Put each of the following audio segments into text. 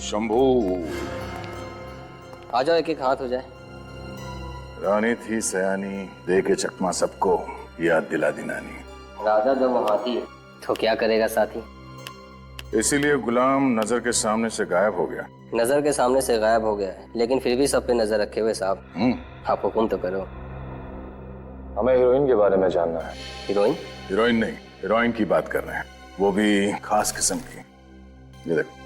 शंभू। आ जाओ, एक एक हाथ हो जाए। रानी थी सयानी, दे के चकमा सबको, याद दिला दी नानी। राजा जब वो हाथी तो क्या करेगा साथी। इसीलिए गुलाम नजर के सामने से गायब हो गया। नजर के सामने से गायब हो गया है, लेकिन फिर भी सब पे नजर रखे हुए साहब। आप हुक्म तो करो। हमें हीरोइन के बारे में जानना है। हीरोइन? हीरोइन नहीं, हीरोइन की बात कर रहे हैं, वो भी खास किस्म की। ये देखो।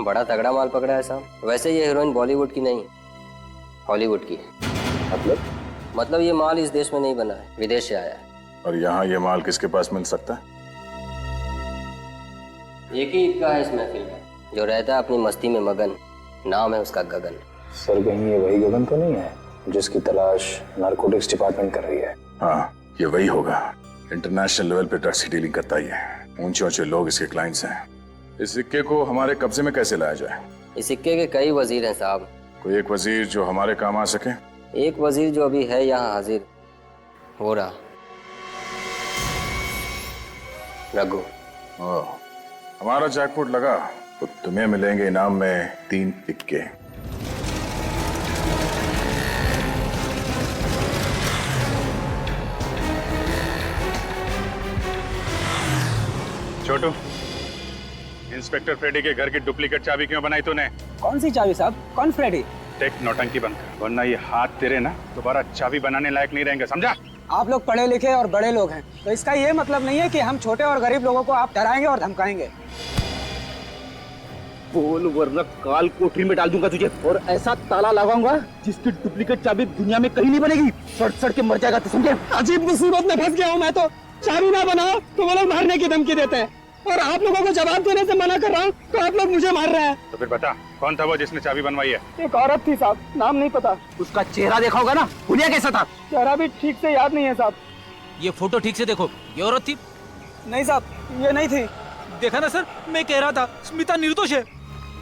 बड़ा तगड़ा माल पकड़ा है साहब। वैसे ये हीरोइन बॉलीवुड की नहीं, हॉलीवुड की है। मतलब ये माल इस देश में नहीं बना है, विदेश से आया है। और यहाँ ये माल किसके पास मिल सकता है? एक ही इक्का है इस महफिल का, जो रहता है अपनी मस्ती में मगन। नाम है उसका गगन। सर कहीं ये वही गगन तो नहीं है जिसकी तलाश नारकोटिक्स डिपार्टमेंट कर रही है? हाँ, ये वही होगा। इंटरनेशनल लेवल पे ड्रग्स की डीलिंग करता ही है। ऊंचे ऊंचे लोग इसके क्लाइंट्स हैं। इस सिक्के को हमारे कब्जे में कैसे लाया जाए? इस सिक्के के कई वजीर हैं साहब। कोई एक वजीर जो हमारे काम आ सके? एक वजीर जो अभी है यहाँ हाजिर, हो रहा रघु। हमारा जैकपॉट लगा तो तुम्हें मिलेंगे इनाम में 3 इक्के। छोटू, इंस्पेक्टर फ्रेडी के घर की डुप्लीकेट चाबी क्यों बनाई तूने? कौन सी चाबी साहब? कौन फ्रेडी? टेक नौटंकी बंद कर, वरना ये हाथ तेरे ना दोबारा चाबी बनाने लायक नहीं रहेंगे, समझा? आप लोग पढ़े लिखे और बड़े लोग हैं, तो इसका ये मतलब नहीं है कि हम छोटे और गरीब लोगों को आप डराएंगे और धमकाएंगे। बोल वरना काल कोठरी में डाल दूंगा तुझे, और ऐसा ताला लगाऊंगा जिसकी डुप्लीकेट चाबी दुनिया में कहीं नहीं बनेगी। सड़ सड़ के मर जाएगा, तो समझे? अजीब मुसीबत में फंस गया हूँ मैं तो। चाबी ना बनाओ तो वो लोग मारने की धमकी देते हैं, और आप लोगों को जवाब देने से मना कर रहा हूँ तो आप लोग मुझे मार रहे हैं। तो फिर बता, कौन था वो जिसने चाबी बनवाई है? एक औरत थी साहब, नाम नहीं पता। उसका चेहरा देखा होगा ना, हुलिया कैसा था? चेहरा भी ठीक से याद नहीं है साहब। ये फोटो ठीक से देखो, ये औरत थी? नहीं साहब, ये नहीं थी। देखा ना सर, मैं कह रहा था स्मिता निर्दोष है।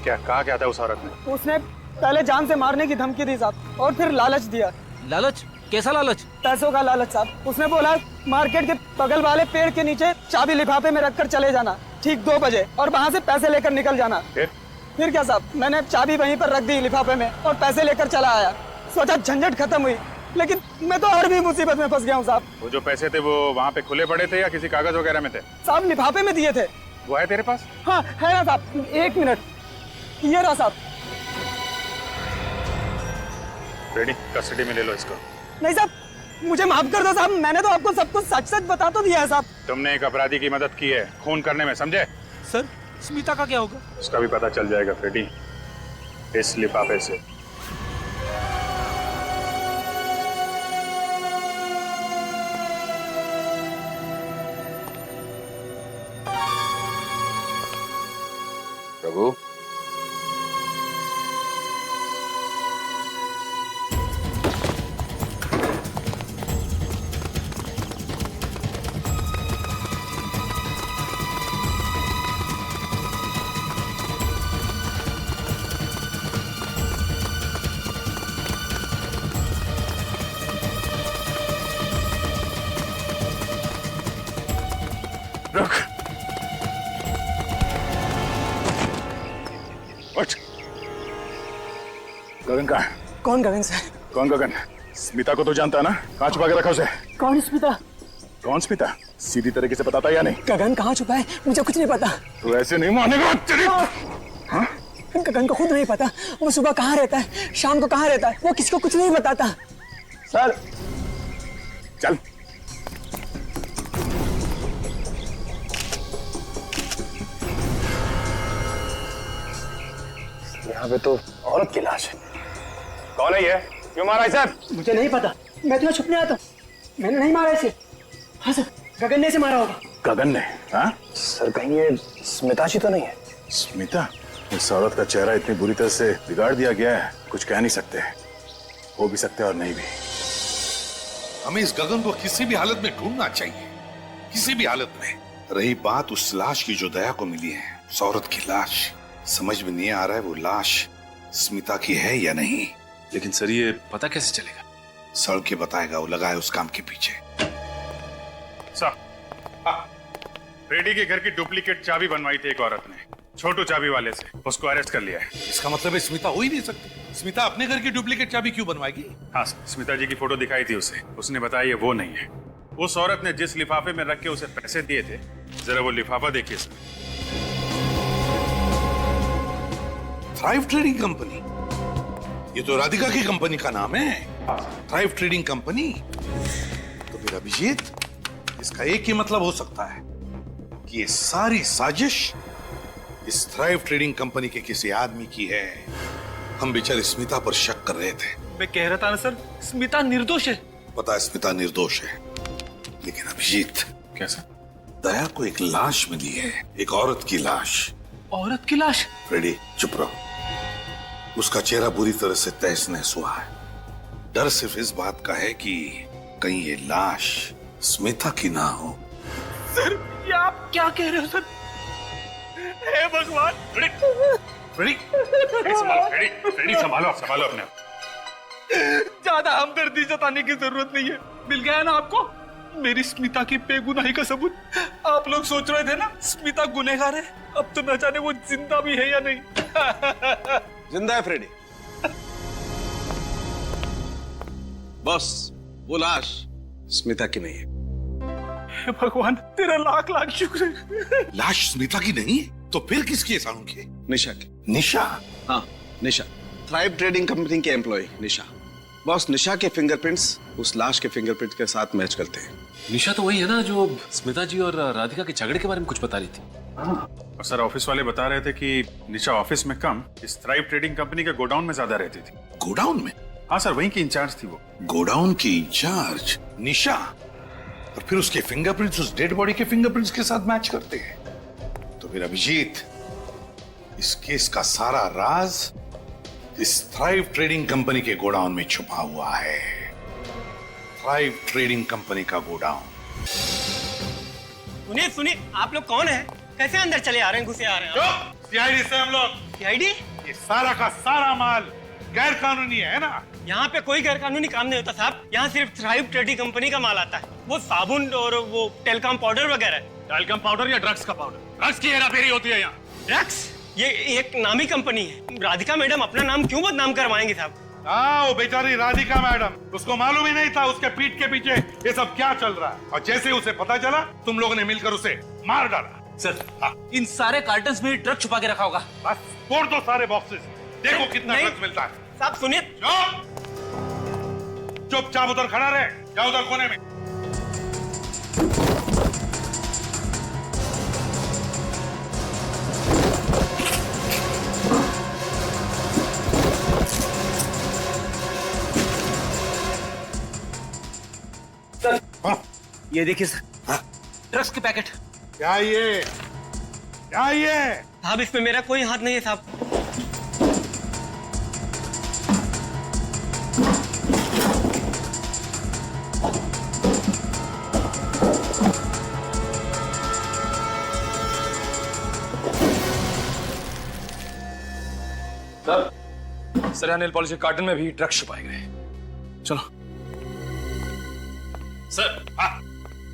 क्या कहा क्या था उस औरत ने? उसने पहले जान से मारने की धमकी दी साहब, और फिर लालच दिया। लालच? कैसा लालच? पैसों का लालच साहब। उसने बोला मार्केट के बगल वाले पेड़ के नीचे चाबी लिफाफे में रखकर चले जाना ठीक 2 बजे, और वहाँ से पैसे लेकर निकल जाना। फिर क्या साहब, मैंने चाबी वहीं पर रख दी लिफाफे में और पैसे लेकर चला आया। सोचा झंझट खत्म हुई, लेकिन मैं तो और भी मुसीबत में फंस गया हूँ साहब। वो जो पैसे थे वो वहाँ पे खुले पड़े थे या किसी कागज वगैरह में थे? साहब लिफाफे में दिए थे। वो है तेरे पास? हाँ है ना साहब, 1 मिनट, ये रहा साहब। फ्रेडी, कस्टडी में ले लो इसको। नहीं साहब, मुझे माफ कर दो साहब, मैंने तो आपको सब कुछ सच सच बता तो दिया है साहब। तुमने एक अपराधी की मदद की है खून करने में, समझे? सर स्मिता का क्या होगा? उसका भी पता चल जाएगा फ्रेडी, इस लिफाफे से। प्रभु, रख। उठ। गगन कहाँ है? कौन गगन सर? कौन गगन? स्मिता को तो जानता है ना? कहाँ छुपा के रखा उसे? कौन स्मिता? कौन स्मिता? सीधी तरीके से बताता या नहीं? गगन कहाँ छुपा है मुझे कुछ नहीं पता। तू ऐसे नहीं मानेगा तेरी। हाँ? गगन को खुद नहीं पता, वो सुबह कहाँ रहता है, शाम को कहाँ रहता है, वो किसी को कुछ नहीं बताता। सर चल। यहाँ पे तो औरत की लाश है। कौन है ये? क्यों मारा इसे? मुझे नहीं पता, मैं तो छुपने आता हूँ, मैंने नहीं मारा इसे। हाँ सर, गगन ने इसे मारा होगा। गगन ने? हाँ सर कहीं ये स्मिता जी तो नहीं है? स्मिता? इस औरत का चेहरा इतनी बुरी तरह से बिगाड़ दिया गया है, कुछ कह नहीं सकते। हो भी सकते और नहीं भी। हमें इस गगन को किसी भी हालत में ढूंढना चाहिए, किसी भी हालत में। रही बात उस लाश की जो दया को मिली है, उस औरत की लाश, समझ में नहीं आ रहा है वो लाश स्मिता की है या नहीं। लेकिन सर ये पता कैसे चलेगा? सड़ के बताएगा, वो लगा है उस काम के पीछे। फ्रेडी के घर की डुप्लीकेट चाबी बनवाई थी एक औरत ने, छोटू चाबी वाले से। उसको अरेस्ट कर लिया है। इसका मतलब है स्मिता हो ही नहीं सकती। स्मिता अपने घर की डुप्लीकेट चाबी क्यों बनवाएगी? हाँ, स्मिता जी की फोटो दिखाई थी उसे, उसने बताया ये वो नहीं है। उस औरत ने जिस लिफाफे में रख के उसे पैसे दिए थे, जरा वो लिफाफा देखिए सर। थ्राइव ट्रेडिंग कंपनी, ये तो राधिका की कंपनी का नाम है, थ्राइव ट्रेडिंग कंपनी। तो फिर अभिजीत, इसका एक ही मतलब हो सकता है कि ये सारी साजिश इस थ्राइव ट्रेडिंग कंपनी के किसी आदमी की है। हम बेचारे स्मिता पर शक कर रहे थे। मैं कह रहा था ना सर, स्मिता निर्दोष है। पता है स्मिता निर्दोष है, लेकिन अभिजीत, कैसा? दया को एक लाश मिली है, एक औरत की लाश। औरत की लाश? फ्रेडी चुप रहो। उसका चेहरा बुरी तरह से तहस नहस हुआ है। डर सिर्फ इस बात का है कि कहीं ये लाश स्मिता की ना हो। सर ये आप क्या कह रहे हो सर? हे भगवान! फ्रेडी संभालो अपने आप। ज्यादा हमदर्दी जताने की जरूरत नहीं है। मिल गया ना आपको मेरी स्मिता की बेगुनाही का सबूत। आप लोग सोच रहे थे ना स्मिता गुनहगार है, अब तो न जाने वो जिंदा भी है या नहीं। जिंदा है फ्रेडी। बस वो लाश स्मिता की नहीं है। हे भगवान, तेरा लाख लाख शुक्र है। लाश स्मिता की नहीं है तो फिर किसकी है सारुण की? निशा की। निशा? हाँ निशा, थ्राइव ट्रेडिंग कंपनी के एम्प्लॉय निशा। बॉस, निशा के फिंगरप्रिंट्स उस लाश के फिंगरप्रिंट के साथ मैच करते हैं। निशा तो वही है ना जो स्मिता जी और राधिका के झगड़े के बारे में कुछ बता रही थी। और सर ऑफिस वाले बता रहे थे कि निशा ऑफिस में कम, इस थ्राइव ट्रेडिंग कंपनी के गोडाउन में ज्यादा रहती थी। गोडाउन में? हाँ सर, वहीं की इंचार्ज थी वो। गोडाउन की इंचार्ज निशा, और फिर उसके फिंगरप्रिंट्स उस डेड बॉडी के फिंगरप्रिंट्स के साथ मैच करते हैं। तो फिर अभिजीत, इस केस का सारा राज इस थ्राइव ट्रेडिंग कंपनी के गोडाउन में छुपा हुआ है। थ्राइव ट्रेडिंग कंपनी का गोडाउन। सुनिए, आप लोग कौन है? कैसे अंदर चले आ रहे हैं, घुसे आ रहे हैं? सीआईडी से हम लोग। सीआईडी? ये सारा का सारा माल गैर कानूनी है ना? यहाँ पे कोई गैर कानूनी काम नहीं होता साहब। यहाँ सिर्फ थ्राइव ट्रेडिंग कंपनी का माल आता है। वो साबुन और वो टेलकॉम पाउडर वगैरह। टेलकॉम पाउडर या ड्रग्स का पाउडर? ड्रग्स की हेराफेरी होती है यहाँ। ड्रग्स? ये एक नामी कंपनी है। राधिका मैडम अपना नाम क्यों बदनाम करवाएंगे साहब? हाँ, वो बेचारी राधिका मैडम, उसको मालूम ही नहीं था उसके पीठ के पीछे ये सब क्या चल रहा है। और जैसे उसे पता चला, तुम लोगों ने मिलकर उसे मार डाला। सर इन सारे कार्टन्स में ड्रग छुपा के रखा होगा। बस फोड़ दो सारे बॉक्सेस, देखो कितना नहीं। ड्रग्स मिलता है। साहब सुनिए। चुपचाप उधर खड़ा रहे, जाओ उधर कोने में। ये देखिए सर, ड्रग्स के पैकेट। क्या ये? साहब इसमें मेरा कोई हाथ नहीं है साहब। सर यहाँ नेल पॉलिश के कार्टन में भी ड्रग्स छुपाए गए। चलो सर। हाँ,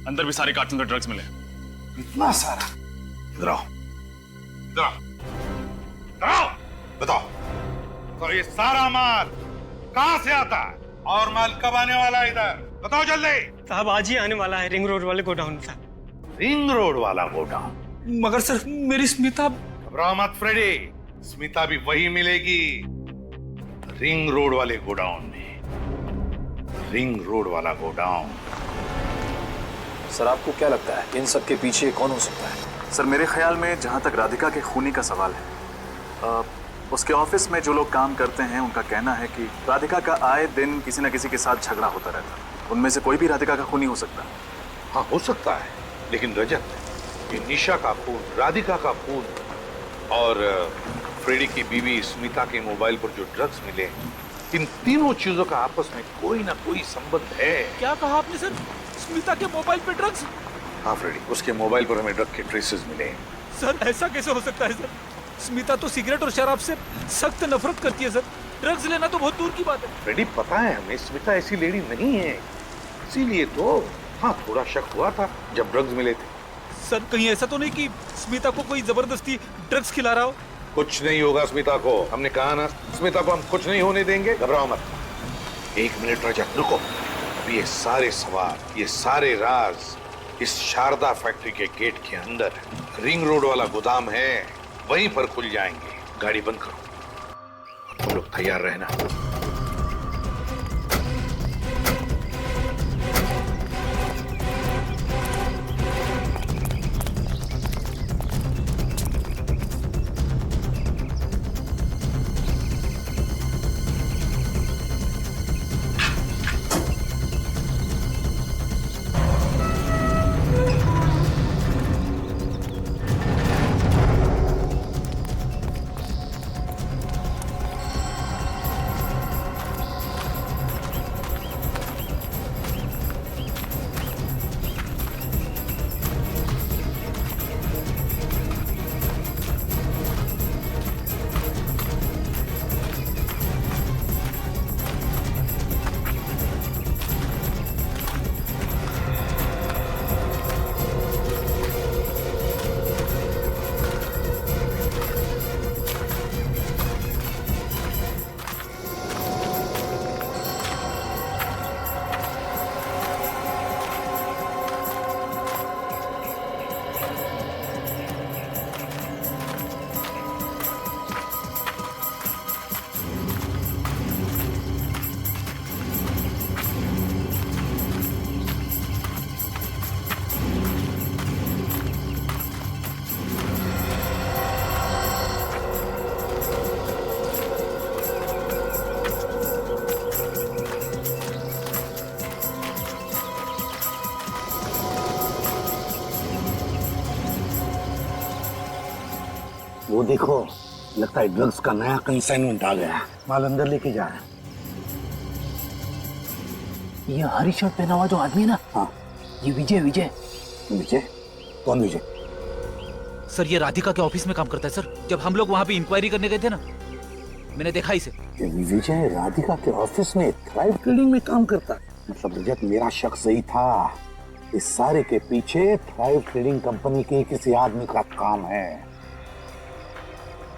अंदर भी सारे कार्टन में ड्रग्स मिले। इतना सारा? इधर आओ, इधर आओ, इधर आओ। बताओ। तो ये सारा माल कहाँ से आता है और माल कब आने वाला है इधर? बताओ जल्दी। साहब आज ही आने वाला है रिंग रोड वाले गोडाउन में साहब। रिंग रोड वाला गोडाउन? मगर सर मेरी स्मिता। घबराओ मत फ्रेडी, स्मिता भी वही मिलेगी, रिंग रोड वाले गोडाउन में। रिंग रोड वाला गोडाउन। सर आपको क्या लगता है इन सब के पीछे कौन हो सकता है? सर मेरे ख्याल में जहाँ तक राधिका के खूनी का सवाल है, उसके ऑफिस में जो लोग काम करते हैं उनका कहना है कि राधिका का आए दिन किसी न किसी के साथ झगड़ा होता रहता है। उनमें से कोई भी राधिका का खूनी हो सकता है। हाँ हो सकता है, लेकिन रजत, ये निशा का खून, राधिका का खून और फ्रेडी की बीवी स्मिता के मोबाइल पर जो ड्रग्स मिले, इन तीनों चीजों का आपस में कोई ना कोई संबंध है। क्या कहा आपने सर? स्मिता के मोबाइल पे ड्रग्स? हाँ फ्रेडी, उसके मोबाइल पर हमें ड्रग के ट्रेसेस मिले। सर ऐसा कैसे हो सकता है सर? स्मिता तो सिगरेट और शराब से सख्त नफरत करती है सर। ड्रग्स लेना तो बहुत दूर की बात है। फ्रेडी पता है हमें, स्मिता ऐसी लेडी नहीं है, इसीलिए तो हाँ थोड़ा शक हुआ था जब ड्रग्स मिले थे। सर कहीं ऐसा तो नहीं कि स्मिता को कोई जबरदस्ती ड्रग्स खिला रहा हो? कुछ नहीं होगा स्मिता को, हमने कहा ना स्मिता को हम कुछ नहीं होने देंगे, घबराओ मत। 1 मिनट रह जा, रुको। अब ये सारे सवाल, ये सारे राज इस शारदा फैक्ट्री के गेट के अंदर रिंग रोड वाला गोदाम है, वहीं पर खुल जाएंगे। गाड़ी बंद करो, तुम लोग तैयार रहना। वो देखो, लगता है ड्रग्स का नया कंसाइनमेंट आ गया। माल अंदर लेके जा रहा है। ये हरी शर्ट पहना हुआ जो आदमी ना, हाँ, ये विजय। विजय? कौन विजय? सर ये राधिका के ऑफिस में काम करता है सर। जब हम लोग वहाँ पे इंक्वायरी करने गए थे ना, मैंने देखा इसे। विजय राधिका के ऑफिस में थ्राइव ट्रेडिंग में काम करता है। मतलब रजत, मेरा शक सही था। इस सारे के पीछे थ्राइव ट्रेडिंग कंपनी के किसी आदमी का काम है।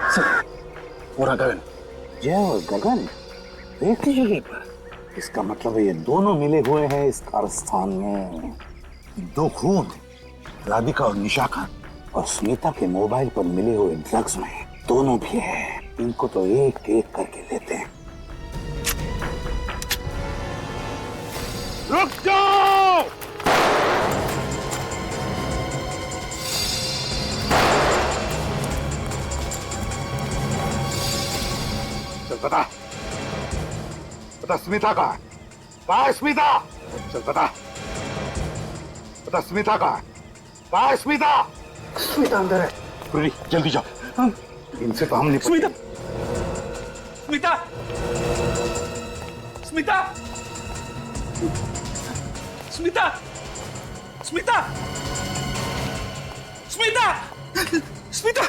और गगन, जय और गगन एक ही जगह पर। इसका मतलब है ये दोनों मिले हुए हैं इस कारस्थान में। 2 खून, राधिका और निशा का, और स्मिता के मोबाइल पर मिले हुए ड्रग्स में दोनों भी है। इनको तो एक एक करके लेते हैं। रुक जाओ! पता स्मिता का है? स्मिता, चल पता स्मिता का है? स्मिता अंदर है। जल्दी जाओ, इनसे तो हम नहीं। स्मिता, स्मिता, स्मिता, स्मिता, स्मिता, स्मिता, स्मिता।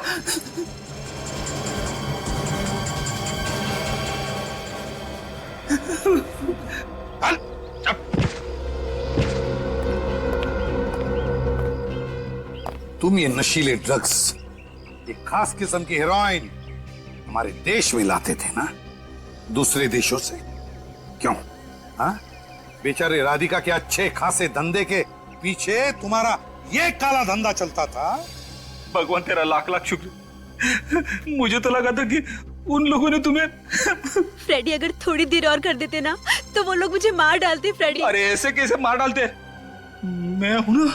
तुम ये नशीले ड्रग्स, एक खास किस्म की हेरोइन हमारे देश में लाते थे ना, दूसरे देशों से। क्यों? हाँ, बेचारे राधिका के अच्छे खासे धंधे के पीछे तुम्हारा ये काला धंधा चलता था। भगवान तेरा लाख लाख शुक्र। मुझे तो लगा था कि उन लोगों ने तुम्हें फ्रेडी, अगर थोड़ी देर और कर देते ना तो वो लोग मुझे मार डालते। फ्रेडी, अरे ऐसे कैसे मार डालते? मैं हूं ना,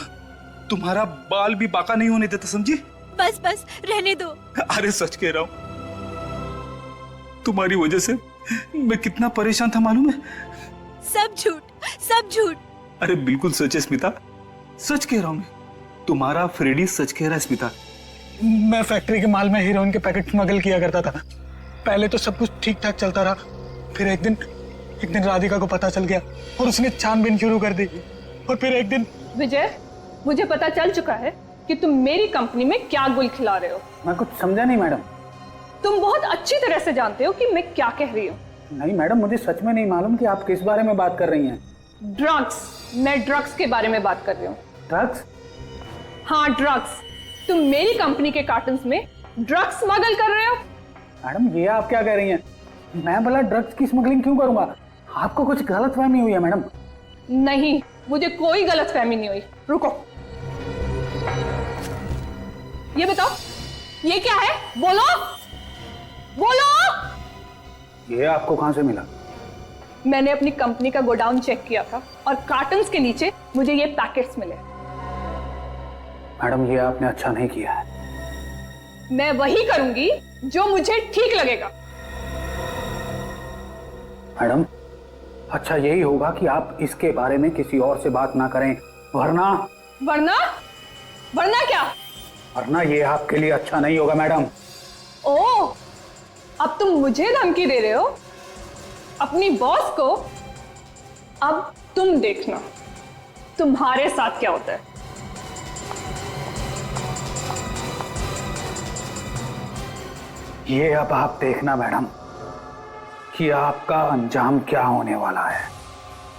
तुम्हारा बाल भी बाका नहीं होने देता, समझी? बस बस रहने दो। अरे सच कह रहा हूं, तुम्हारी वजह से मैं कितना परेशान था मालूम है? सब झूठ, सब झूठ। अरे बिल्कुल सच है स्मिता, सच कह रहा हूं मैं। तुम्हारा फ्रेडी सच कह रहा है स्मिता। मैं फैक्ट्री के माल में हीरोइन के पैकेट स्मगल किया करता था। पहले तो सब कुछ ठीक ठाक चलता रहा, फिर एक दिन राधिका को पता चल गया और उसने छानबीन शुरू कर दी। और फिर एक दिन विजय, मुझे पता चल चुका है कि तुम मेरी कंपनी में क्या गुल खिला रहे हो। मैं कुछ समझा नहीं मैडम। तुम बहुत अच्छी तरह से जानते हो कि मैं क्या कह रही हूँ। नहीं मैडम, मुझे सच में नहीं मालूम कि आप किस बारे में बात कर रही हैं। ड्रग्स, मैं ड्रग्स के बारे में बात कर रही हूँ। ड्रग्स? हाँ, ड्रग्स। तुम मेरी कंपनी के कार्टन्स में ड्रग्स स्मगल कर रहे हो। मैडम ये आप क्या कह रही हैं? मैं भला ड्रग्स की स्मगलिंग क्यों करूंगा? आपको कुछ गलतफहमी हुई है मैडम। नहीं, मुझे कोई गलतफहमी नहीं हुई। रुको, ये बताओ ये क्या है? बोलो बोलो। ये आपको कहां से मिला? मैंने अपनी कंपनी का गोडाउन चेक किया था और कार्टन्स के नीचे मुझे ये पैकेट्स मिले। मैडम ये आपने अच्छा नहीं किया है। मैं वही करूंगी जो मुझे ठीक लगेगा। मैडम अच्छा यही होगा कि आप इसके बारे में किसी और से बात ना करें, वरना क्या? वरना ये आपके लिए अच्छा नहीं होगा मैडम। ओह, अब तुम मुझे धमकी दे रहे हो अपनी बॉस को? अब तुम देखना तुम्हारे साथ क्या होता है। ये अब आप देखना मैडम कि आपका अंजाम क्या होने वाला है।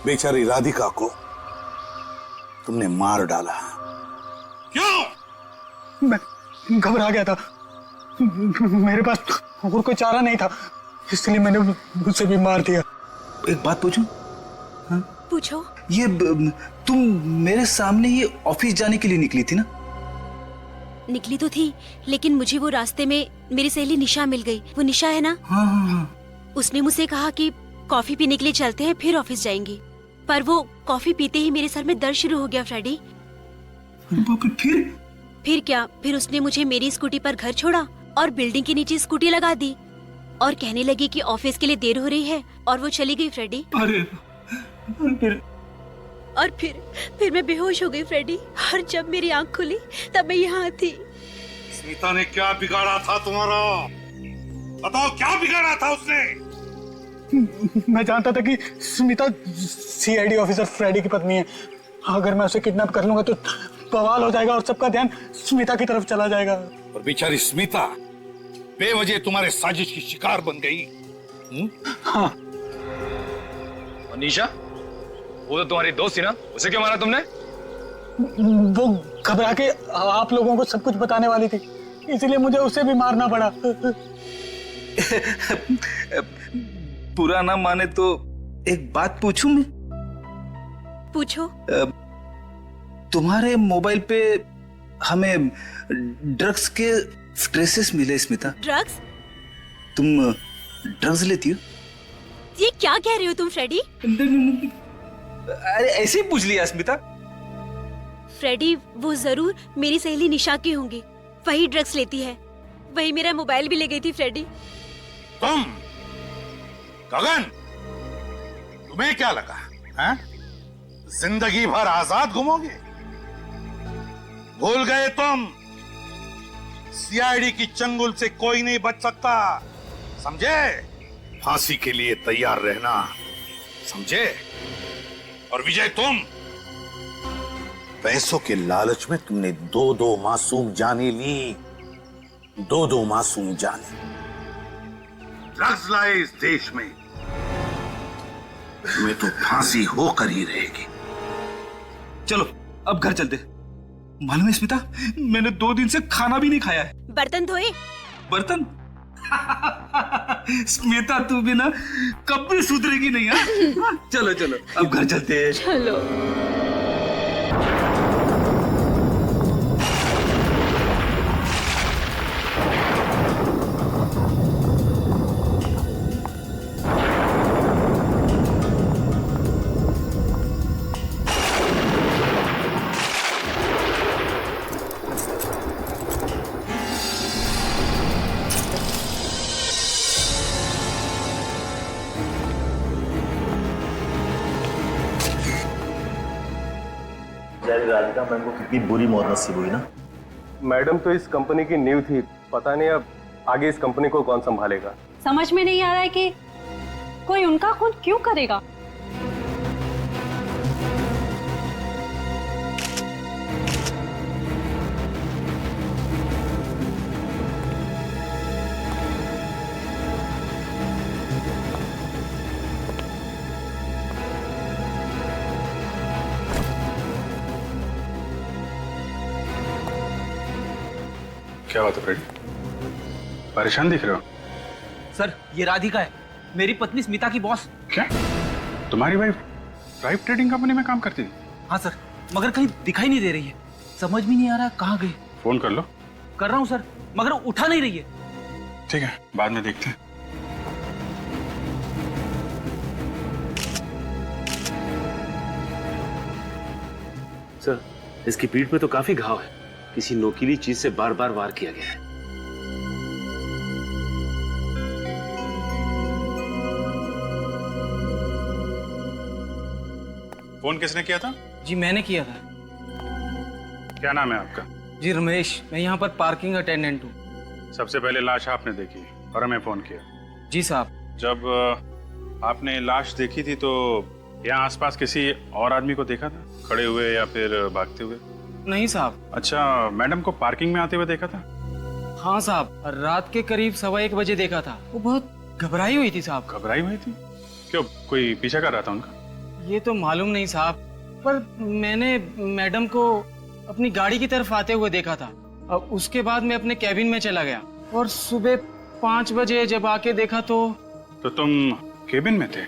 बेचारी राधिका को तुमने मार डाला। क्यों? मैं घबरा गया था, मेरे पास और कोई चारा नहीं था, इसलिए मैंने उसे भी मार दिया। एक बात पूछूं? हाँ? पूछो। ये तुम मेरे सामने ये ऑफिस जाने के लिए निकली थी ना? निकली तो थी, लेकिन मुझे वो रास्ते में मेरी सहेली निशा मिल गई। वो निशा है ना? हाँ हाँ हाँ। उसने मुझसे कहा कि कॉफी पीने के लिए चलते हैं, फिर ऑफिस जाएंगे। पर वो कॉफी पीते ही मेरे सर में दर्द शुरू हो गया फ्रेडी। फिर क्या? फिर उसने मुझे मेरी स्कूटी पर घर छोड़ा और बिल्डिंग के नीचे स्कूटी लगा दी और कहने लगी कि ऑफिस के लिए देर हो रही है, और वो चली गई फ्रेडी। और फिर मैं बेहोश हो गई फ्रेडी, और जब मेरी आंख खुली तब मैं यहाँ थी। स्मिता ने क्या बिगाड़ा था तुम्हारा? बताओ क्या बिगाड़ा था उसने? मैं जानता था कि स्मिता सीआईडी ऑफिसर फ्रेडी की पत्नी है। अगर मैं उसे किडनैप कर लूंगा तो बवाल हो जाएगा और सबका ध्यान स्मिता की तरफ चला जाएगा। और बेचारी स्मिता बेवजह तुम्हारे साजिश की शिकार बन गई। हाँ। और निशा, वो तो तुम्हारी दोस्त थी ना, उसे क्यों मारा तुमने? वो घबरा के आप लोगों को सब कुछ बताने वाली थी, इसलिए मुझे उसे भी मारना पड़ा। बुरा ना माने तो एक बात पूछूं मैं? पूछो। तुम्हारे मोबाइल पे हमें ड्रग्स के ट्रेसेस मिले स्मिता। ड्रग्स? तुम ड्रग्स लेती हो? ये क्या कह रहे हो तुम फ्रेडी? अरे ऐसे ही पूछ लिया स्मिता। फ्रेडी, वो जरूर मेरी सहेली निशा की होंगी, वही ड्रग्स लेती है, वही मेरा मोबाइल भी ले गई थी फ्रेडी। तुम गगन, तुम्हें क्या लगा है? जिंदगी भर आजाद घूमोगे? भूल गए तुम, सीआईडी की चंगुल से कोई नहीं बच सकता, समझे? फांसी के लिए तैयार रहना, समझे? और विजय, तुम पैसों के लालच में तुमने दो मासूम जाने ली, दो मासूम जाने। ड्रग्स लाए इस देश में, तुम्हें तो फांसी होकर ही रहेगी। चलो अब घर चलते। मालूम है स्मिता, मैंने 2 दिन से खाना भी नहीं खाया है। बर्तन धोए? बर्तन? स्मिता तू भी ना कभी सुधरेगी नहीं। हाँ? चलो चलो अब घर चलते हैं। चलो। राधिका मैम को कितनी बुरी मौत नसीब हुई ना। मैडम तो इस कंपनी की नींव थी, पता नहीं अब आगे इस कंपनी को कौन संभालेगा। समझ में नहीं आ रहा है कि कोई उनका खून क्यों करेगा। क्या बात है फ्रेडी? परेशान दिख रहे हो? सर ये राधिका है, मेरी पत्नी स्मिता की बॉस। क्या तुम्हारी वाइफ प्राइवेट ट्रेडिंग कंपनी में काम करती थी? हाँ सर, मगर कहीं दिखाई नहीं दे रही है, समझ भी नहीं आ रहा कहाँ गई। फोन कर लो। कर रहा हूँ सर, मगर उठा नहीं रही है। ठीक है, बाद में देखते हैं। सर इसकी पीठ में तो काफी घाव है, किसी नोकीली चीज से बार बार वार किया गया है। फोन किसने किया था? जी मैंने किया था। क्या नाम है आपका? जी रमेश, मैं यहाँ पर पार्किंग अटेंडेंट हूँ। सबसे पहले लाश आपने देखी और हमें फोन किया? जी साहब। जब आपने लाश देखी थी तो यहाँ आसपास किसी और आदमी को देखा था, खड़े हुए या फिर भागते हुए? नहीं साहब। अच्छा, मैडम को पार्किंग में आते हुए देखा था? हाँ साहब, रात के करीब 1:15 बजे देखा था। वो बहुत घबराई हुई थी साहब। घबराई हुई थी? क्यों, कोई पीछा कर रहा था उनका? ये तो मालूम नहीं साहब, पर मैंने मैडम को अपनी गाड़ी की तरफ आते हुए देखा था। अब उसके बाद मैं अपने कैबिन में चला गया और सुबह 5 बजे जब आके देखा तो तुम केबिन में थे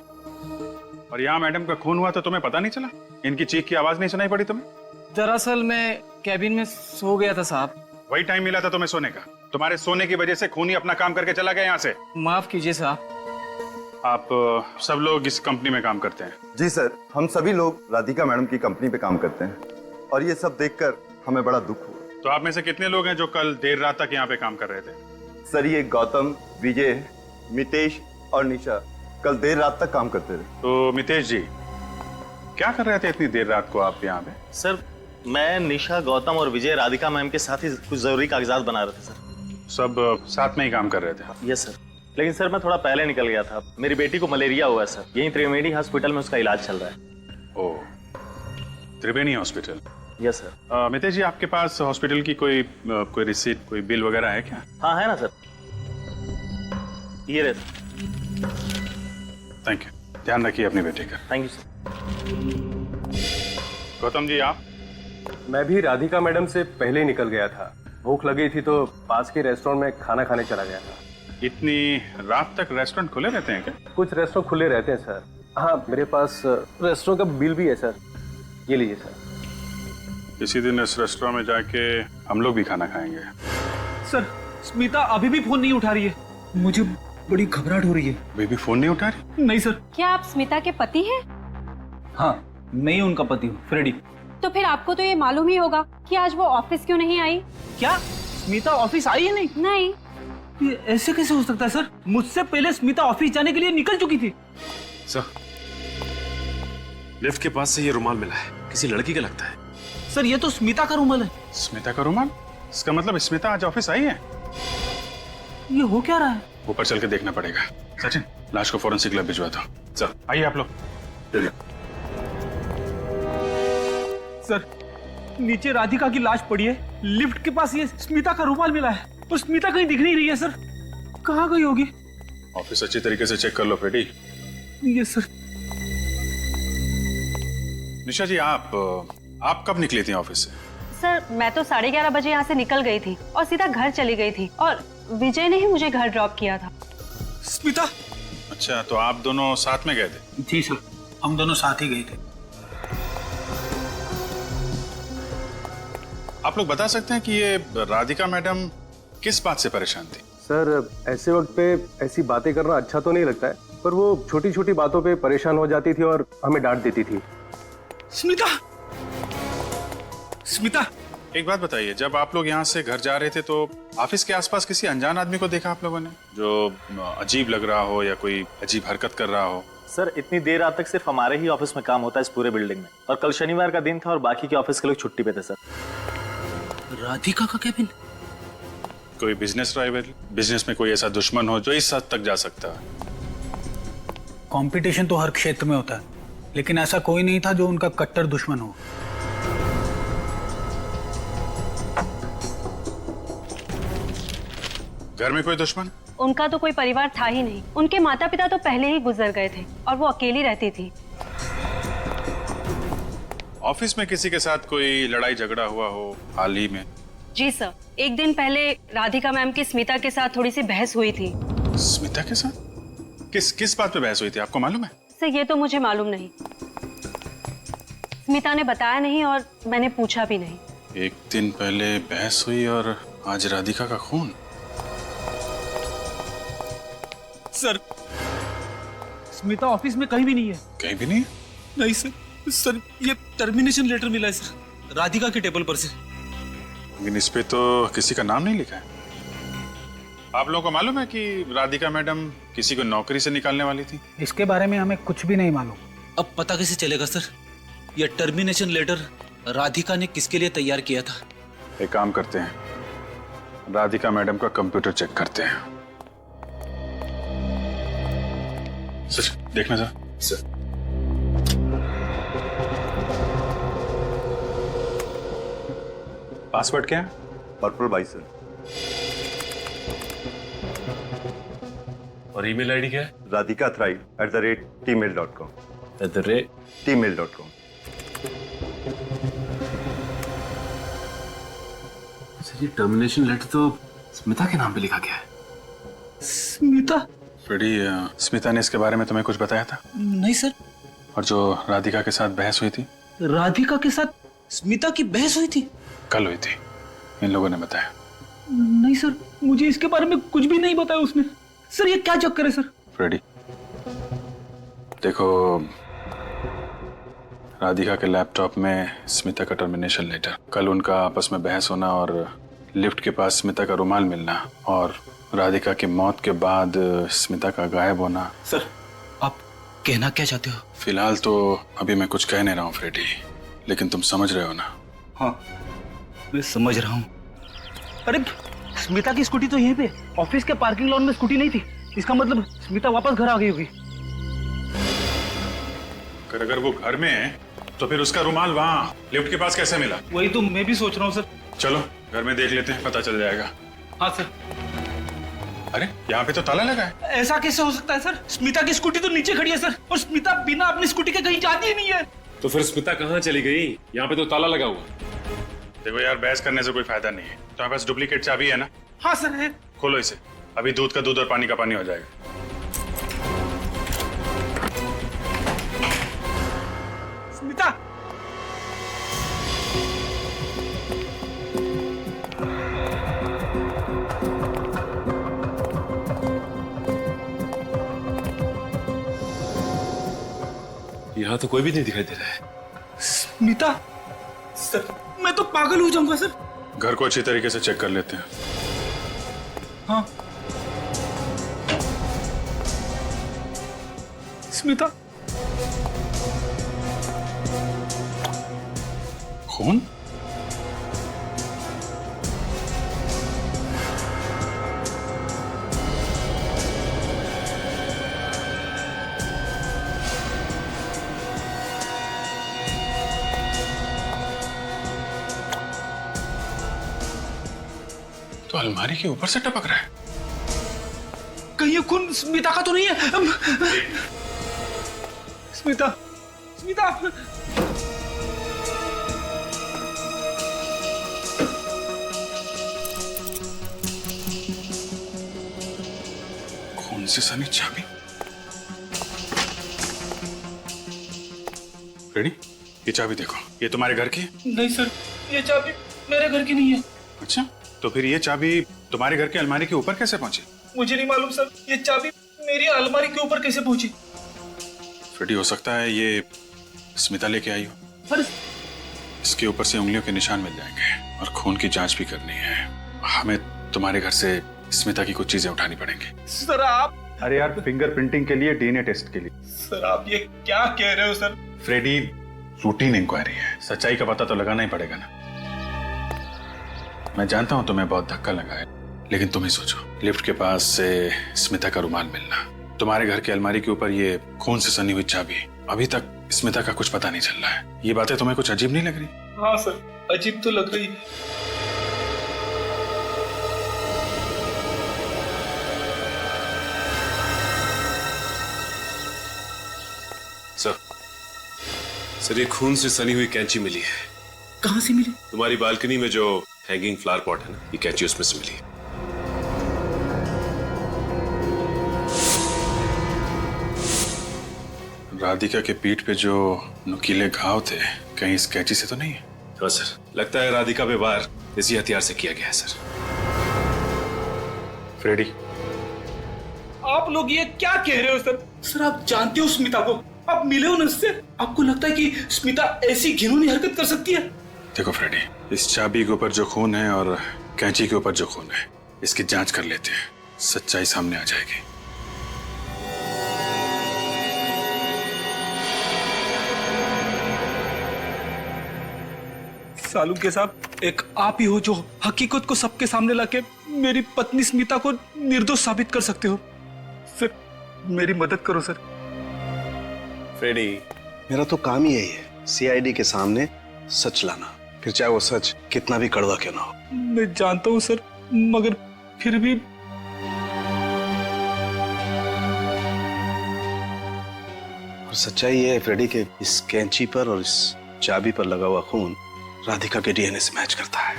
और यहाँ मैडम का खून हुआ तो तुम्हें पता नहीं चला? इनकी चीख की आवाज नहीं सुनाई पड़ी तुम्हें? दरअसल मैं कैबिन में सो गया था साहब। वही टाइम मिला था तुम्हें सोने का? तुम्हारे सोने की वजह से खूनी अपना काम करके चला गया यहाँ से। माफ कीजिए साहब। आप सब लोग इस कंपनी में काम करते हैं? जी सर, हम सभी लोग राधिका मैडम की कंपनी पे काम करते हैं और ये सब देखकर हमें बड़ा दुख हुआ। तो आप में से कितने लोग हैं जो कल देर रात तक यहाँ पे काम कर रहे थे? सर ये गौतम, विजय, मितेश और निशा कल देर रात तक काम करते थे। तो मितेश जी, क्या कर रहे थे इतनी देर रात को आप यहाँ पे? सर मैं, निशा, गौतम और विजय राधिका मैम के साथ ही कुछ जरूरी कागजात बना रहे थे सर। सब साथ में ही काम कर रहे थे? यस सर, लेकिन सर मैं थोड़ा पहले निकल गया था। मेरी बेटी को मलेरिया हुआ है सर, यहीं त्रिवेणी हॉस्पिटल में उसका इलाज चल रहा है। Oh, Triveni hospital? Yes sir. Mitesh ji, आपके पास हॉस्पिटल की कोई रिसीट, कोई बिल वगैरह है क्या? हाँ है ना सर, ये रहे सर। थैंक यू, ध्यान रखिए अपनी बेटी का। Thank you sir. Gautam ji आप? मैं भी राधिका मैडम से पहले ही निकल गया था। भूख लगी थी तो पास के रेस्टोरेंट में खाना खाने चला गया था। इतनी रात तक रेस्टोरेंट खुले रहते हैं क्या? कुछ रेस्टोरेंट खुले रहते हैं सर। हाँ, मेरे पास रेस्टोरेंट का बिल भी है सर, ये लीजिए सर। इसी दिन इस रेस्टोरेंट में जाके हम लोग भी खाना खाएंगे। सर स्मिता अभी भी फोन नहीं उठा रही है, मुझे बड़ी घबराहट हो रही है। अभी भी फोन नहीं उठा रही? नहीं सर। क्या आप स्मिता के पति हैं? हाँ, मैं ही उनका पति हूँ, फ्रेडी। तो फिर आपको तो ये मालूम ही होगा कि आज वो ऑफिस क्यों नहीं आई। क्या स्मिता ऑफिस आई है? नहीं नहीं। ये ऐसे कैसे हो सकता है सर? मुझसे पहले स्मिता ऑफिस जाने के लिए निकल चुकी थी। सर लिफ्ट के पास से ये रुमाल मिला है, किसी लड़की का लगता है। सर ये तो स्मिता का रुमाल है। स्मिता का रुमाल? इसका मतलब स्मिता आज ऑफिस आई है? ये हो क्या रहा है? ऊपर चल के देखना पड़ेगा। सचिन, लाश को फॉरेंसिक लैब भिजवा दो। चल आइए आप लोग। सर नीचे राधिका की लाश पड़ी है, लिफ्ट के पास ये स्मिता का रुमाल मिला है और स्मिता कहीं दिख नहीं रही है सर। कहाँ गई होगी? ऑफिस अच्छी तरीके से चेक कर लो Freddy. Yes sir. Nisha ji, आप कब निकली थी ऑफिस से? सर मैं तो 11:30 बजे यहाँ से निकल गई थी और सीधा घर चली गई थी और विजय ने ही मुझे घर ड्रॉप किया था। स्मिता? अच्छा, तो आप दोनों साथ में गए थे? जी सर, हम दोनों साथ ही गए थे। आप लोग बता सकते हैं कि ये राधिका मैडम किस बात से परेशान थी? सर ऐसे वक्त पे ऐसी बातें करना अच्छा तो नहीं लगता है, पर वो छोटी छोटी बातों पे परेशान हो जाती थी और हमें डांट देती थी। स्मिता? स्मिता एक बात बताइए, जब आप लोग यहाँ से घर जा रहे थे तो ऑफिस के आसपास किसी अनजान आदमी को देखा आप लोगों ने, जो अजीब लग रहा हो या कोई अजीब हरकत कर रहा हो? सर इतनी देर रात तक सिर्फ हमारे ही ऑफिस में काम होता है इस पूरे बिल्डिंग में, और कल शनिवार का दिन था और बाकी के ऑफिस के लोग छुट्टी पे थे सर। राधिका का केबिन? कोई बिजनेस राइवल, बिजनेस में कोई ऐसा दुश्मन हो जो इस हद तक जा सकता है? कंपटीशन तो हर क्षेत्र में होता है, लेकिन ऐसा कोई नहीं था जो उनका कट्टर दुश्मन हो। घर में कोई दुश्मन? उनका तो कोई परिवार था ही नहीं। उनके माता पिता तो पहले ही गुजर गए थे और वो अकेली रहती थी। ऑफिस में किसी के साथ कोई लड़ाई झगड़ा हुआ हो हाल ही में? जी सर, एक दिन पहले राधिका मैम की स्मिता के साथ थोड़ी सी बहस हुई थी। स्मिता के साथ? किस बात पे बहस हुई थी, आपको मालूम है? सर ये तो मुझे मालूम नहीं, स्मिता ने बताया नहीं और मैंने पूछा भी नहीं। एक दिन पहले बहस हुई और आज राधिका का खून। सर स्मिता ऑफिस में कहीं भी नहीं है। कहीं भी नहीं? नहीं सर ये टर्मिनेशन लेटर मिला है सर, राधिका के टेबल पर से। लेकिन इस पे तो किसी का नाम नहीं लिखा है। आप लोगों को मालूम है कि राधिका मैडम किसी को नौकरी से निकालने वाली थी? इसके बारे में हमें कुछ भी नहीं मालूम। अब पता कैसे चलेगा सर, यह टर्मिनेशन लेटर राधिका ने किसके लिए तैयार किया था? एक काम करते हैं, राधिका मैडम का कंप्यूटर चेक करते हैं। सर देखना सर। पासवर्ड क्या है? Purple by sir. और ईमेल आईडी क्या है? radhikathrive@tmail.com। tmail.com। सर ये टर्मिनेशन लेटर तो स्मिता के नाम पे लिखा गया है। स्मिता? फ्रेडी, स्मिता ने इसके बारे में तुम्हें कुछ बताया था? नहीं सर। और जो राधिका के साथ बहस हुई थी? राधिका के साथ स्मिता की बहस हुई थी? कल हुई थी, इन लोगों ने बताया। नहीं सर, मुझे इसके बारे में कुछ भी नहीं बताया उसने। सर ये क्या चक्कर है सर? फ्रेडी देखो, राधिका के लैपटॉप में स्मिता का टर्मिनेशन लेटर, कल उनका आपस में बहस होना और लिफ्ट के पास स्मिता का रुमाल मिलना और राधिका की मौत के बाद स्मिता का गायब होना। सर आप कहना क्या चाहते हो? फिलहाल तो अभी मैं कुछ कह नहीं रहा हूँ फ्रेडी, लेकिन तुम समझ रहे हो ना? हाँ मैं समझ रहा हूँ। अरे स्मिता की स्कूटी तो यहीं पे ऑफिस के पार्किंग लॉन में स्कूटी नहीं थी, इसका मतलब स्मिता वापस घर आ गई होगी। अगर वो घर में है तो फिर उसका रुमाल वहाँ लिफ्ट के पास कैसे मिला? वही तो मैं भी सोच रहा हूँ सर। चलो घर में देख लेते हैं, पता चल जाएगा। हाँ सर। अरे यहाँ पे तो ताला लगा है। ऐसा कैसे हो सकता है सर? स्मिता की स्कूटी तो नीचे खड़ी है सर, और स्मिता बिना अपनी स्कूटी के कहीं जाती ही नहीं है। तो फिर स्मिता कहाँ चली गई? यहाँ पे तो ताला लगा हुआ। देखो यार, बहस करने से कोई फायदा नहीं है। तुम्हारे पास डुप्लीकेट चाबी है ना? हाँ सर है। खोलो इसे, अभी दूध का दूध और पानी का पानी हो जाएगा। स्मिता! यहाँ तो कोई भी नहीं दिखाई दे रहा है। स्मिता? सर मैं तो पागल हो जाऊंगा सर। घर को अच्छी तरीके से चेक कर लेते हैं। हाँ स्मिता? खून? तो अलमारी के ऊपर से टपक रहा है। कहीं ये खून स्मिता का तो नहीं है? स्मिता, स्मिता! खून से सनी चाबी। रेडी? ये चाबी देखो, ये तुम्हारे घर की है? नहीं सर, ये चाबी मेरे घर की नहीं है। अच्छा, तो फिर ये चाबी तुम्हारे घर के अलमारी के ऊपर कैसे पहुंची? मुझे नहीं मालूम सर, ये चाबी मेरी अलमारी के ऊपर कैसे पहुंची? फ्रेडी, हो सकता है ये स्मिता लेके आई हो। पर इसके ऊपर से उंगलियों के निशान मिल जाएंगे और खून की जांच भी करनी है। हमें तुम्हारे घर से स्मिता की कुछ चीजें उठानी पड़ेंगी। सर आप? अरे यार, फिंगर प्रिंटिंग के लिए, डीएनए टेस्ट के लिए। सर आप ये क्या कह रहे हो सर? फ्रेडी, रूटीन इंक्वायरी है, सच्चाई का पता तो लगाना ही पड़ेगा ना। मैं जानता हूं तुम्हें बहुत धक्का लगा है, लेकिन तुम ही सोचो, लिफ्ट के पास से स्मिता का रुमाल मिलना, तुम्हारे घर की अलमारी के ऊपर ये खून से सनी हुई चाबी, अभी तक स्मिता का कुछ पता नहीं चल रहा है। ये बातें तुम्हें कुछ अजीब नहीं लग रही? हाँ सर, अजीब तो लग रही है। सर ये खून से सनी हुई कैंची मिली है। कहाँ से मिली? तुम्हारी बालकनी में जो हैंगिंग फ्लावर पॉट है ना, ये कैंची उसमें से मिली है। राधिका के पीठ पे जो नुकीले घाव थे, कहीं इस कैंची से तो नहीं है? हाँ सर, लगता है राधिका पे वार इसी हथियार से किया गया है सर। फ्रेडी, आप लोग ये क्या कह रहे हो सर? सर आप जानते हो स्मिता को, आप मिले हो ना उससे, आपको लगता है कि स्मिता ऐसी घिनौनी हरकत कर सकती है? देखो फ्रेडी, इस चाबी के ऊपर जो खून है और कैंची के ऊपर जो खून है, इसकी जांच कर लेते हैं, सच्चाई सामने आ जाएगी। सालू के साहब, एक आप ही हो जो हकीकत को सबके सामने लाके मेरी पत्नी स्मिता को निर्दोष साबित कर सकते हो। सर मेरी मदद करो सर। फ्रेडी, मेरा तो काम ही यही है, सीआईडी के सामने सच लाना, फिर चाहे वो सच कितना भी कड़वा क्यों ना हो। मैं जानता हूँ सर, मगर फिर भी और सच्चाई ये है फ्रेडी कि इस कैंची पर और इस चाबी पर लगा हुआ खून राधिका के डीएनए से मैच करता है।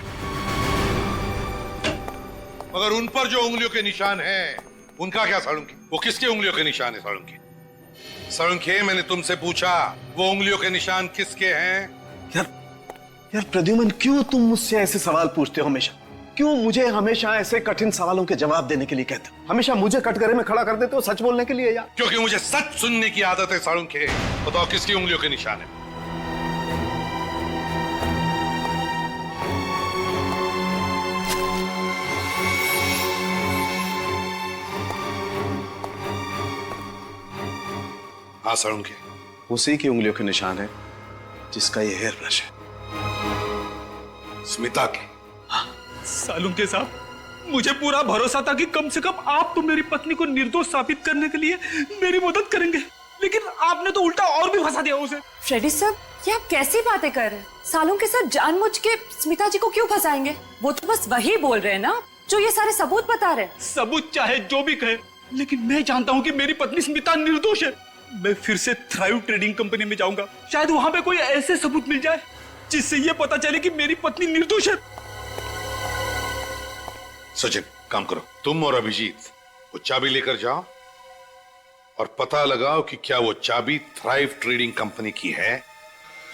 मगर उन पर जो उंगलियों के निशान हैं, उनका क्या साळुंखे? वो किसके उंगलियों के निशान है साळुंखे? साळुंखे, मैंने तुमसे पूछा वो उंगलियों के निशान किसके हैं? यार प्रद्युमन, क्यों तुम मुझसे ऐसे सवाल पूछते हो हमेशा? क्यों मुझे हमेशा ऐसे कठिन सवालों के जवाब देने के लिए कहते हो? हमेशा मुझे कटघरे में खड़ा कर देते हो सच बोलने के लिए यार। क्योंकि मुझे सच सुनने की आदत है साळुंखे। बताओ किसकी उंगलियों के निशान है? हाँ साळुंखे, उसी की उंगलियों के निशान है जिसका ये हेयर ब्रश है। स्मिता के? सालूम के साहब, मुझे पूरा भरोसा था कि कम से कम आप तो मेरी पत्नी को निर्दोष साबित करने के लिए मेरी मदद करेंगे, लेकिन आपने तो उल्टा और भी फंसा दिया उसे। फ्रेडी साहब, ये आप कैसी बातें कर रहे हैं? सालूम के साथ जानबूझ के स्मिता जी को क्यों फंसाएंगे? वो तो बस वही बोल रहे हैं ना जो ये सारे सबूत बता रहे हैं। सबूत चाहे जो भी कहे, लेकिन मैं जानता हूँ कि मेरी पत्नी स्मिता निर्दोष है। मैं फिर से थ्राइव ट्रेडिंग कंपनी में जाऊंगा, शायद वहां पे कोई ऐसे सबूत मिल जाए जिससे ये पता चले कि मेरी पत्नी निर्दोष है। सचिन, काम करो, तुम और अभिजीत वो चाबी लेकर जाओ और पता लगाओ कि क्या वो चाबी थ्राइव ट्रेडिंग कंपनी की है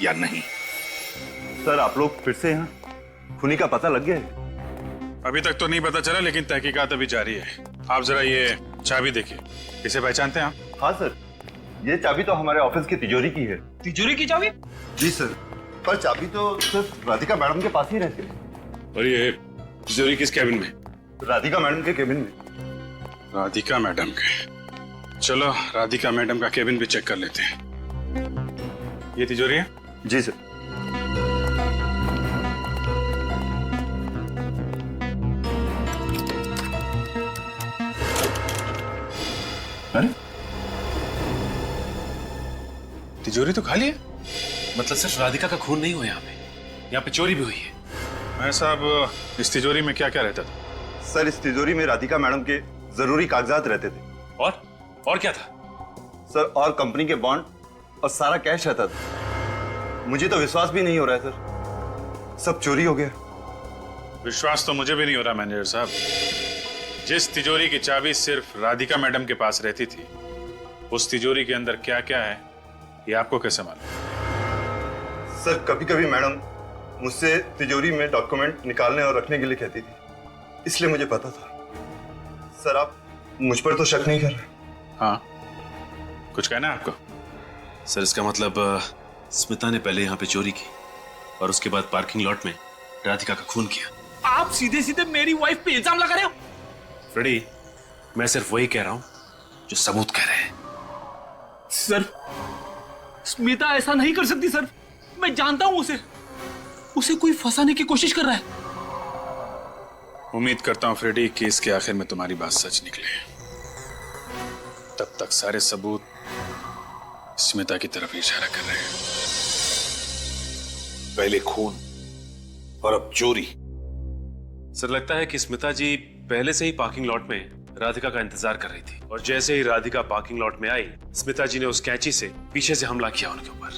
या नहीं। सर, आप लोग फिर से यहाँ? खूनी का पता लग गया है? अभी तक तो नहीं पता चला, लेकिन तहकीकात अभी जारी है। आप जरा ये चाबी देखिए, इसे पहचानते हैं आप? हाँ सर, ये चाबी तो हमारे ऑफिस की तिजोरी की है। तिजोरी की चाबी? जी सर, पर चाबी तो सिर्फ राधिका मैडम के पास ही रहती है। और ये तिजोरी किस कैबिन में? राधिका मैडम के केबिन में। राधिका मैडम के? चलो राधिका मैडम का केबिन भी चेक कर लेते हैं। ये तिजोरी है? जी सर। अरे, तिजोरी तो खाली है। मतलब सिर्फ राधिका का खून नहीं हुआ यहाँ पे चोरी भी हुई है। मैं साहब, इस तिजोरी में क्या क्या रहता था? सर, इस तिजोरी में राधिका मैडम के जरूरी कागजात रहते थे। और क्या था? सर, और कंपनी के बॉन्ड और सारा कैश रहता था। मुझे तो विश्वास भी नहीं हो रहा है सर, सब चोरी हो गया। विश्वास तो मुझे भी नहीं हो रहा मैनेजर साहब। जिस तिजोरी की चाबी सिर्फ राधिका मैडम के पास रहती थी, उस तिजोरी के अंदर क्या क्या है ये आपको कैसे मालूम? सर, कभी कभी मैडम मुझसे तिजोरी में डॉक्यूमेंट निकालने और रखने के लिए कहती थी, इसलिए मुझे पता था। सर, आप मुझ पर तो शक नहीं कर रहे? हाँ, कुछ कहना है आपको? सर, इसका मतलब स्मिता ने पहले यहाँ पे चोरी की और उसके बाद पार्किंग लॉट में राधिका का खून किया। आप सीधे सीधे मेरी वाइफ पे इल्जाम लगा रहे हो। फ्रेडी, मैं सिर्फ वही कह रहा हूं जो सबूत कह रहे हैं। सर, स्मिता ऐसा नहीं कर सकती सर, मैं जानता हूं उसे कोई फंसाने की कोशिश कर रहा है। उम्मीद करता हूं फ्रेडी कि इसके आखिर में तुम्हारी बात सच निकले। तब तक सारे सबूत स्मिता की तरफ इशारा कर रहे हैं। पहले खून और अब चोरी। सर, लगता है कि स्मिता जी पहले से ही पार्किंग लॉट में राधिका का इंतजार कर रही थी और जैसे ही राधिका पार्किंग लॉट में आई, स्मिता जी ने उस कैंची से पीछे से हमला किया उनके ऊपर।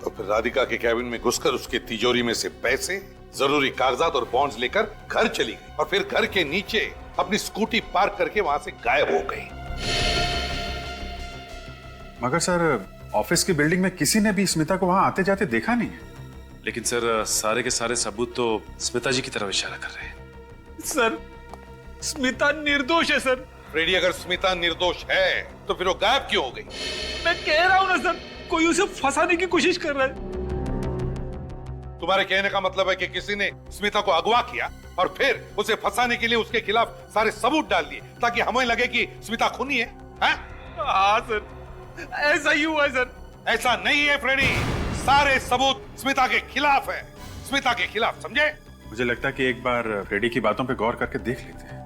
तो फिर राधिका के कैबिन में घुसकर उसके तिजोरी में से पैसे जरूरी कागजात और बॉन्ड्स लेकर घर चली गई और फिर घर के नीचे अपनी स्कूटी पार्क करके वहां से गायब हो गई। मगर सर ऑफिस की बिल्डिंग में किसी ने भी स्मिता को वहां आते जाते देखा नहीं है। लेकिन सर सारे के सारे सबूत तो स्मिता जी की तरफ इशारा कर रहे हैं। सर स्मिता निर्दोष है सर। फ्रेडी, अगर स्मिता निर्दोष है तो फिर वो गायब क्यों हो गई? मैं कह रहा हूं ना सर, कोई उसे फंसाने की कोशिश कर रहा है। तुम्हारे कहने का मतलब है कि किसी ने स्मिता को अगवा किया और फिर उसे फंसाने के लिए उसके खिलाफ सारे सबूत डाल दिए ताकि हमें लगे कि स्मिता खूनी है? हाँ सर, ऐसा ही हुआ है सर। ऐसा नहीं है फ्रेडी, सारे सबूत स्मिता के खिलाफ है, स्मिता के खिलाफ, समझे? मुझे लगता है कि एक बार फ्रेडी की बातों पे गौर करके देख लेते हैं।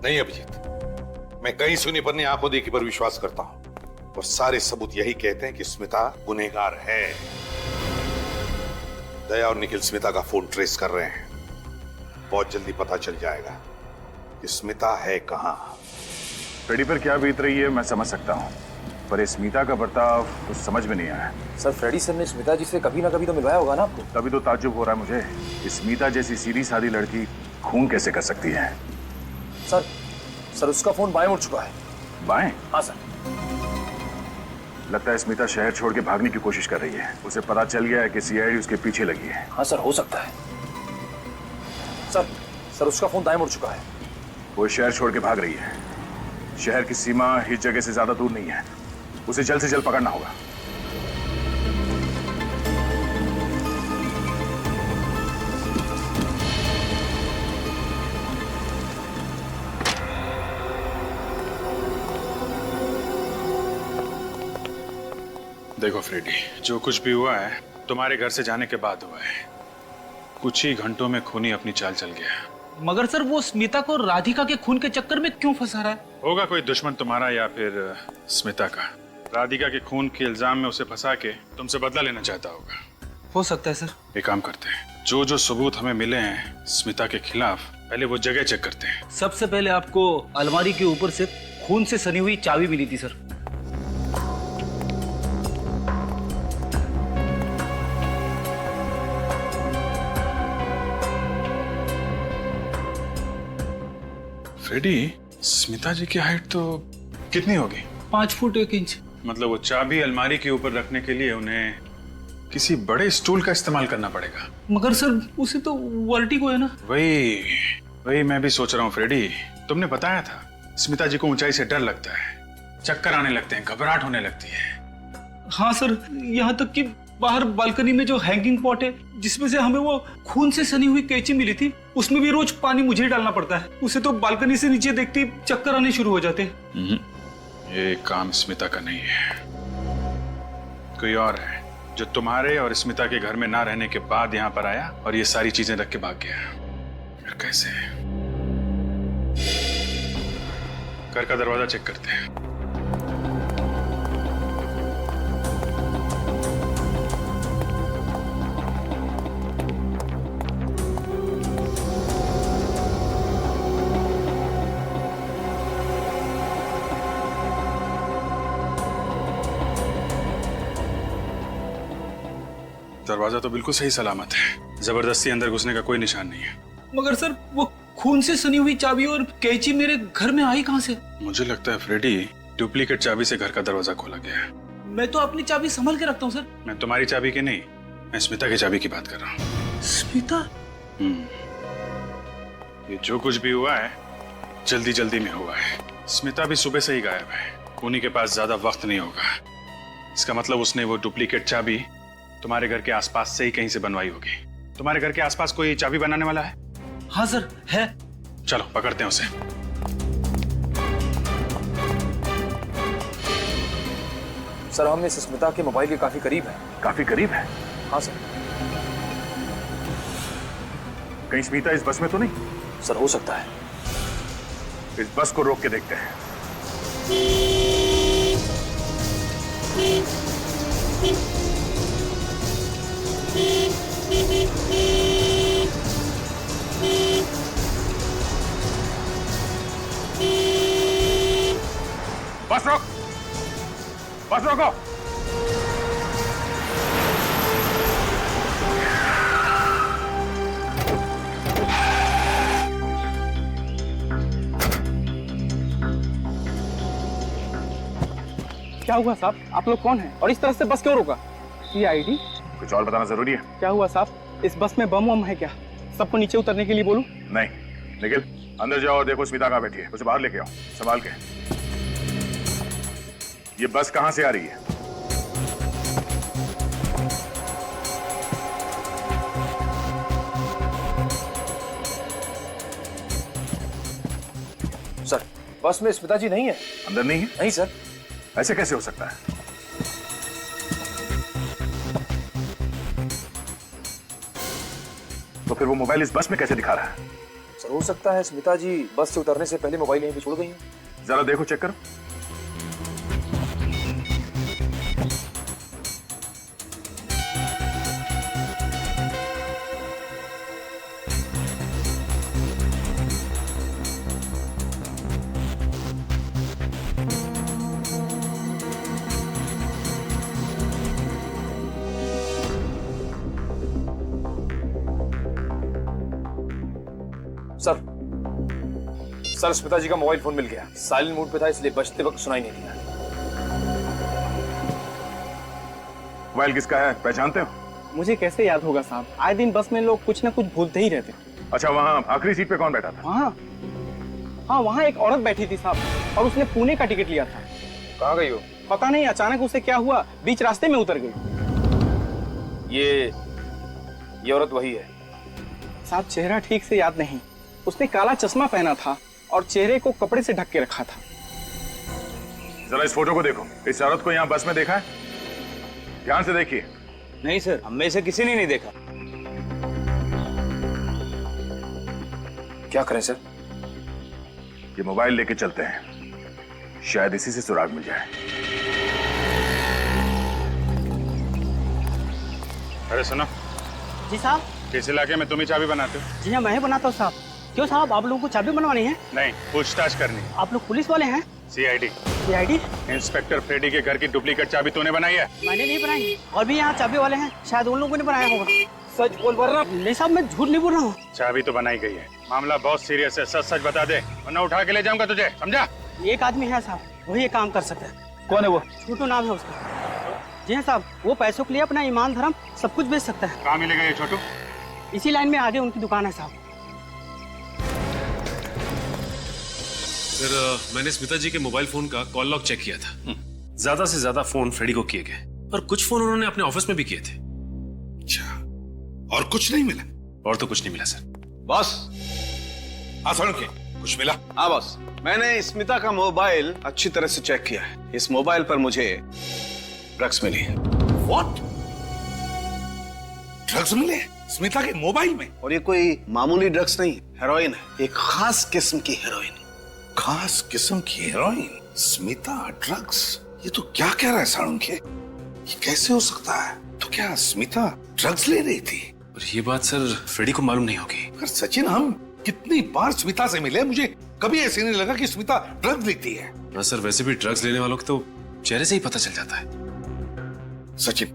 नहीं अभिजीत, मैं कहीं सुनी पर नहीं आंखों देखी पर विश्वास करता हूं और सारे सबूत यही कहते हैं कि स्मिता गुनहगार है। दया और निखिल स्मिता का फोन ट्रेस कर रहे हैं। बहुत जल्दी पता चल जाएगा कि स्मिता है कहां। फ्रेडी पर क्या बीत रही है मैं समझ सकता हूं, पर इस स्मिता का बर्ताव कुछ समझ में नहीं आया। सर फ्रेडी सर ने स्मिता जी से कभी ना कभी तो मिलवाया होगा ना आपको? तभी तो ताज्जुब हो रहा है मुझे, इस स्मिता जैसी सीधी सादी लड़की खून कैसे कर सकती है? सर उसका फोन बाएं मुड़ चुका है। बाएं? हाँ सर। लगता है स्मिता शहर छोड़ के भागने की कोशिश कर रही है। उसे पता चल गया है कि सीआईडी उसके पीछे लगी है। हाँ सर, हो सकता है। सर उसका फोन दाएं मुड़ चुका है। वो शहर छोड़ के भाग रही है। शहर की सीमा इस जगह से ज्यादा दूर नहीं है, उसे जल्द से जल्द पकड़ना होगा। देखो फ्रेडी, जो कुछ भी हुआ है तुम्हारे घर से जाने के बाद हुआ है। कुछ ही घंटों में खूनी अपनी चाल चल गया। मगर सर वो स्मिता को राधिका के खून के चक्कर में क्यों फंसा रहा है? होगा कोई दुश्मन तुम्हारा या फिर स्मिता का। राधिका के खून के इल्जाम में उसे फंसा के तुमसे बदला लेना चाहता होगा। हो सकता है सर। एक काम करते हैं, जो जो सबूत हमें मिले हैं स्मिता के खिलाफ, पहले वो जगह चेक करते हैं। सबसे पहले आपको अलमारी के ऊपर से खून से सनी हुई चाबी मिली थी सर। फ्रेडी, स्मिता जी की हाइट तो कितनी होगी? 5 फुट 1 इंच। मतलब वो चाबी अलमारी के ऊपर रखने के लिए उन्हें किसी बड़े स्टूल का इस्तेमाल करना पड़ेगा। मगर सर उसे तो वर्टिगो है ना। वही मैं भी सोच रहा हूँ फ्रेडी। तुमने बताया था स्मिता जी को ऊंचाई से डर लगता है, चक्कर आने लगते हैं, घबराहट होने लगती है। हाँ सर, यहाँ तक कि बाहर बालकनी में जो हैंगिंग पॉट है जिसमें से हमें वो खून से सनी हुई कैंची मिली थी, उसमें भी रोज पानी मुझे ही डालना पड़ता है। उसे तो बालकनी से नीचे देखते ही चक्कर आने शुरू हो जाते हैं। ये काम स्मिता का नहीं है, कोई और है जो तुम्हारे और स्मिता के घर में ना रहने के बाद यहाँ पर आया और ये सारी चीजें रख के भाग गया। फिर कैसे? घर का दरवाजा चेक करते हैं। दरवाजा तो बिल्कुल सही सलामत है, जबरदस्ती अंदर घुसने का कोई निशान नहीं है। मगर सर वो खून से सनी हुई चाबी और कैंची मेरे घर में आई कहां से? मुझे लगता है फ्रेडी, डुप्लीकेट चाबी से घर का दरवाजा खोला गया है। मैं तो अपनी चाबी संभल के रखता हूँ सर। मैं तुम्हारी चाबी की नहीं, मैं स्मिता की चाबी की बात कर रहा हूँ। स्मिता? ये जो कुछ भी हुआ है जल्दी जल्दी में हुआ है। स्मिता भी सुबह से ही गायब है, उन्हीं के पास ज्यादा वक्त नहीं होगा। इसका मतलब उसने वो डुप्लीकेट चाबी तुम्हारे घर के आसपास से ही कहीं से बनवाई होगी। तुम्हारे घर के आसपास कोई चाबी बनाने वाला है? हाँ सर है। चलो पकड़ते हैं उसे। सर हम इस स्मिता के मोबाइल के काफी करीब हैं। काफी करीब है? हाँ सर। कहीं स्मिता इस बस में तो नहीं? सर हो सकता है। इस बस को रोक के देखते हैं। बस रोक, बस रोको। क्या हुआ साहब? आप लोग कौन हैं और इस तरह से बस क्यों रोका? CID? कुछ और बताना जरूरी है? क्या हुआ साहब? इस बस में बम वम है क्या? सबको नीचे उतरने के लिए बोलूं? नहीं, निखिल अंदर जाओ और देखो स्मिता कहाँ बैठी है, उसे बाहर लेके आओ संभाल के। ये बस कहाँ से आ रही है? सर, बस में स्मिता जी नहीं है। अंदर नहीं है? नहीं सर। ऐसे कैसे हो सकता है? तो फिर वो मोबाइल इस बस में कैसे दिखा रहा है? सर हो सकता है स्मिता जी बस से उतरने से पहले मोबाइल यहीं पे छोड़ गई हैं। जरा देखो, चेक करो। सर स्मिता जी का मोबाइल फोन मिल गया। साइलेंट मोड पे था इसलिए बजते वक्त सुनाई नहीं दिया। मोबाइल किसका है, पहचानते हो? मुझे कैसे याद होगा साहब, आए दिन बस में लोग कुछ ना कुछ भूलते ही रहते। अच्छा, वहाँ आखिरी सीट पे कौन बैठा था? हाँ, वहाँ एक औरत बैठी थी साहब और उसने पुणे का टिकट लिया था। कहाँ गई हो? पता नहीं, अचानक उसे क्या हुआ, बीच रास्ते में उतर गई। ये औरत वही है साहब? चेहरा ठीक से याद नहीं। उसने काला चश्मा पहना था और चेहरे को कपड़े से ढक के रखा था। जरा इस फोटो को देखो। इस औरत को यहाँ बस में देखा है? ध्यान से देखिए। नहीं सर, हम में से किसी ने नहीं देखा। क्या करें सर? ये मोबाइल लेके चलते हैं, शायद इसी से सुराग मिल जाए। अरे सुनो जी साहब। किस इलाके में तुम ही चाबी बनाते हो? जी हाँ, मैं ही बनाता हूँ साहब। क्यों साहब, आप लोगों को चाबी बनवानी है? नहीं, पूछताछ करनी। आप लोग पुलिस वाले हैं? CID। इंस्पेक्टर फ्रेडी के घर की डुप्लीकेट चाबी तूने बनाई है? मैंने नहीं बनाई। और भी यहाँ चाबी वाले हैं, शायद उन लोगों ने बनाया होगा। सच बोल रहा? नहीं साहब, मैं झूठ नहीं बोल रहा हूँ। चाबी तो बनाई गई है। मामला बहुत सीरियस है, सच सच बता दे वरना उठा के ले जाऊंगा तुझे, समझा? एक आदमी है साहब, वही ये काम कर सकता है। कौन है वो? छोटू नाम है उसका। जी हाँ साहब, वो पैसों के लिए अपना ईमान धर्म सब कुछ बेच सकता है। कहाँ मिलेगा ये छोटू? इसी लाइन में आगे उनकी दुकान है साहब। सर, मैंने स्मिता जी के मोबाइल फोन का कॉल लॉग चेक किया था। ज्यादा से ज्यादा फोन फ्रेडी को किए गए और कुछ फोन उन्होंने अपने ऑफिस में भी किए थे। अच्छा, और कुछ नहीं मिला? और तो कुछ नहीं मिला सर। बॉस, हाँ सुन के कुछ मिला? हाँ बॉस, मैंने स्मिता का मोबाइल अच्छी तरह से चेक किया है। इस मोबाइल पर मुझे ड्रग्स मिली है। व्हाट? ड्रग्स मिले स्मिता के मोबाइल में? और ये कोई मामूली ड्रग्स नहीं, हेरोइन है। एक खास किस्म की हेरोइन। खास किस्म की हेरोइन? स्मिता ड्रग्स? ये तो क्या कह रहा है साळुंखे? ये कैसे हो सकता है? तो क्या स्मिता ड्रग्स ले रही थी? और ये बात सर फ्रेडी को मालूम नहीं होगी। पर सचिन, हम कितनी बार स्मिता से मिले, मुझे कभी ऐसे नहीं लगा कि स्मिता ड्रग्स लेती है। हाँ सर, वैसे भी ड्रग्स लेने वालों को तो चेहरे से ही पता चल जाता है। सचिन,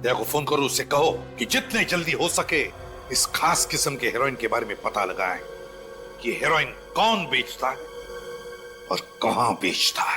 दया को फोन करो, उससे कहो कि जितने जल्दी हो सके इस खास किस्म के हेरोइन के बारे में पता लगाएं कि हेरोइन कौन बेचता है और कहां बेचता है।